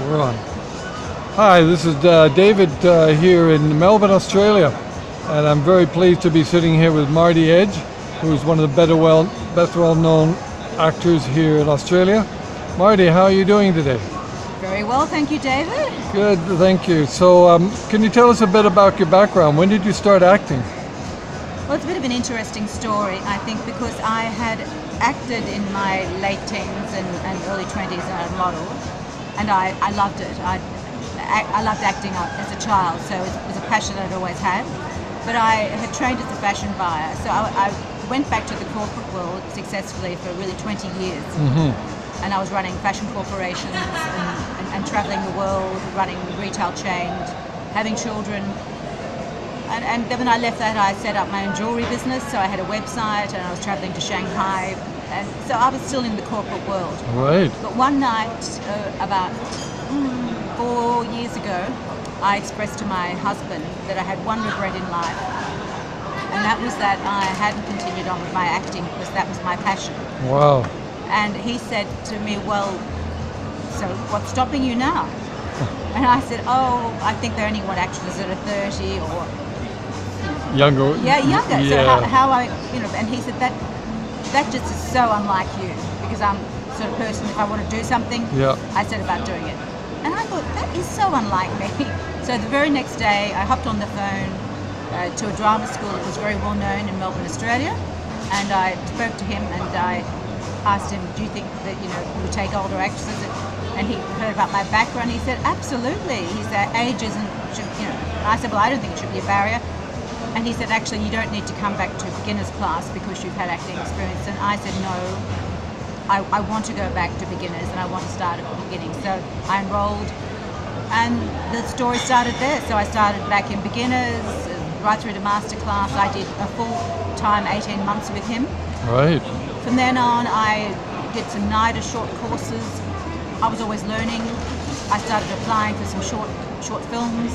We're on. Hi, this is David here in Melbourne, Australia, and I'm very pleased to be sitting here with MARDI EDGE, who is one of the best well-known actors here in Australia. MARDI, how are you doing today? Very well, thank you, David. Good, thank you. So, can you tell us a bit about your background? When did you start acting? Well, it's a bit of an interesting story, I think, because I had acted in my late teens and early 20s as a model, and I loved it. I loved acting as a child, so it was a passion I'd always had. But I had trained as a fashion buyer, so I went back to the corporate world successfully for really 20 years. Mm-hmm. And I was running fashion corporations and traveling the world, running retail chains, having children. And then when I left that, I set up my own jewelry business, so I had a website and I was traveling to Shanghai. And so I was still in the corporate world. Right. But one night, about 4 years ago, I expressed to my husband that I had one regret in life, and that was that I hadn't continued on with my acting because that was my passion. Wow. And he said to me, well, so what's stopping you now? And I said, oh, I think they only want actresses that are 30 or... Younger. Yeah, younger. Yeah. So how I, and he said that just is so unlike you, because I'm the sort of person, if I want to do something, I set about doing it. And I thought, that is so unlike me. So the very next day, I hopped on the phone to a drama school that was very well known in Melbourne, Australia, and I spoke to him and I asked him, do you think that, you would take older actresses? And he heard about my background. He said, absolutely. He said, age isn't, I said, well, I don't think it should be a barrier. And he said, actually, you don't need to come back to beginner's class because you've had acting experience. And I said, no, I want to go back to beginners and I want to start at the beginning. So I enrolled and the story started there. So I started back in beginners, right through to master class. I did a full-time 18 months with him. Right. From then on, I did some NIDA short courses. I was always learning. I started applying for some short films.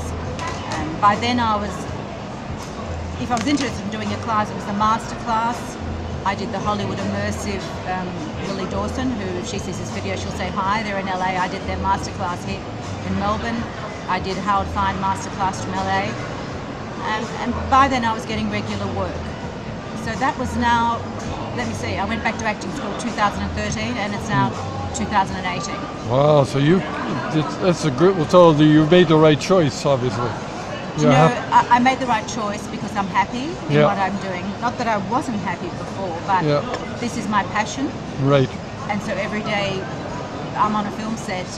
And by then if I was interested in doing a class, it was the master class. I did the Hollywood immersive, Lily Dawson, who, she sees this video, she'll say hi. They're in LA. I did their master class here in Melbourne. I did Howard Fine master class from LA. And by then I was getting regular work. So that was now, let me see, I went back to acting school 2013 and it's now 2018. Wow, so that's a great, well, you made the right choice, obviously. I made the right choice because I'm happy in what I'm doing. Not that I wasn't happy before, but this is my passion. Right. And so every day I'm on a film set,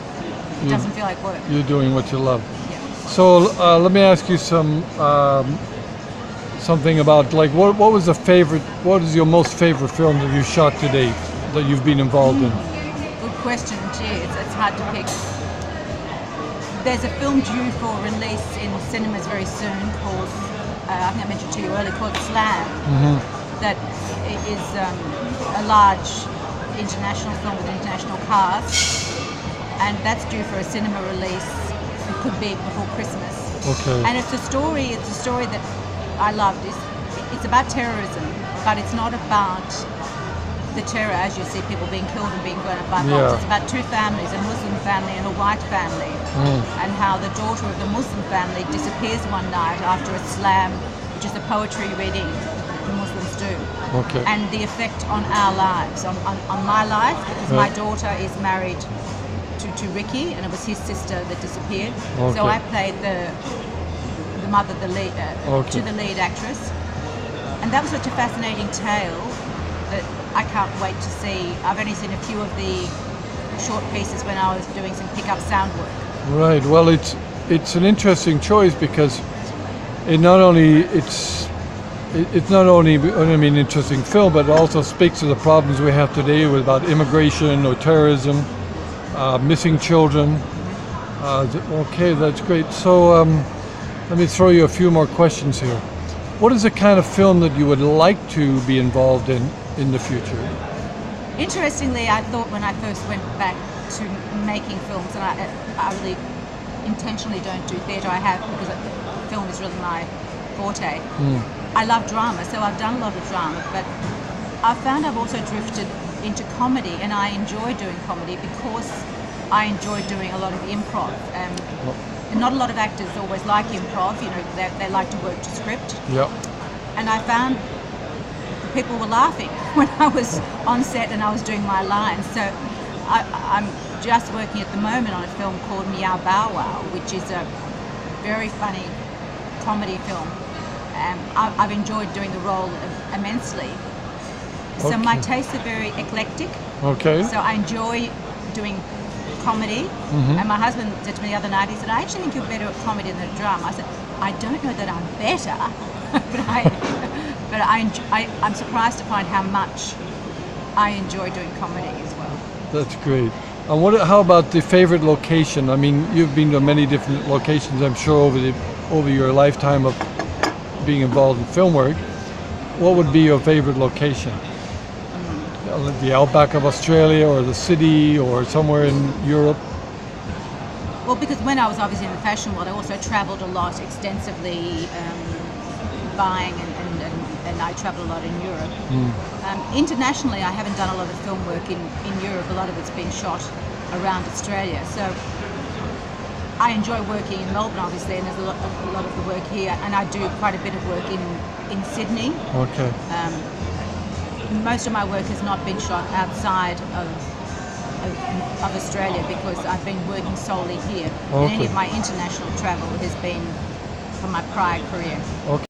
it doesn't feel like work. You're doing what you love. Yeah. So let me ask you something about, like, what is your most favorite film that you shot to date, that you've been involved in? Good question. Gee, it's hard to pick. There's a film due for release in cinemas very soon called, I think I mentioned to you earlier, called Slam. Mm-hmm. That is a large international film with an international cast, and that's due for a cinema release. It could be before Christmas. Okay. And it's a story that I loved. It's about terrorism, but it's not about the terror as you see people being killed and being blown up by bombs. It's about two families, a Muslim family and a white family, and how the daughter of the Muslim family disappears one night after a slam, which is a poetry reading the Muslims do. Okay. And the effect on our lives, on my life, because my daughter is married to Ricky, and it was his sister that disappeared. Okay. So I played the mother, to the lead actress, and that was such a fascinating tale that I can't wait to see. I've only seen a few of the short pieces when I was doing some pickup sound work. Right. Well, it's an interesting choice because it's not only an interesting film, but it also speaks to the problems we have today about immigration or terrorism, missing children. Okay, that's great. So let me throw you a few more questions here. What is the kind of film that you would like to be involved in the future? Interestingly, I thought when I first went back to making films, and I really intentionally don't do theatre, because film is really my forte. I love drama, so I've done a lot of drama, but I've found I've also drifted into comedy, and I enjoy doing comedy because I enjoy doing a lot of improv. And not a lot of actors always like improv. You know, they like to work to script. Yep. And I found people were laughing when I was on set and I was doing my lines. So I'm just working at the moment on a film called Meow Bow Wow, which is a very funny comedy film. I've enjoyed doing the role immensely. So my tastes are very eclectic. Okay. So I enjoy doing comedy. And my husband said to me the other night, he said, I actually think you're better at comedy than at drama. I said, I don't know that I'm better, but I'm surprised to find how much I enjoy doing comedy as well. That's great. And how about the favorite location? I mean, you've been to many different locations, I'm sure, over your lifetime of being involved in film work. What would be your favorite location? The outback of Australia, or the city, or somewhere in Europe? Well, because when I was obviously in the fashion world, I also travelled a lot extensively, buying, and I travelled a lot in Europe. Internationally, I haven't done a lot of film work in Europe. A lot of it's been shot around Australia. So I enjoy working in Melbourne, obviously, and there's a lot of the work here. And I do quite a bit of work in Sydney. Okay. Most of my work has not been shot outside of Australia because I've been working solely here. Okay. And any of my international travel has been from my prior career. Okay.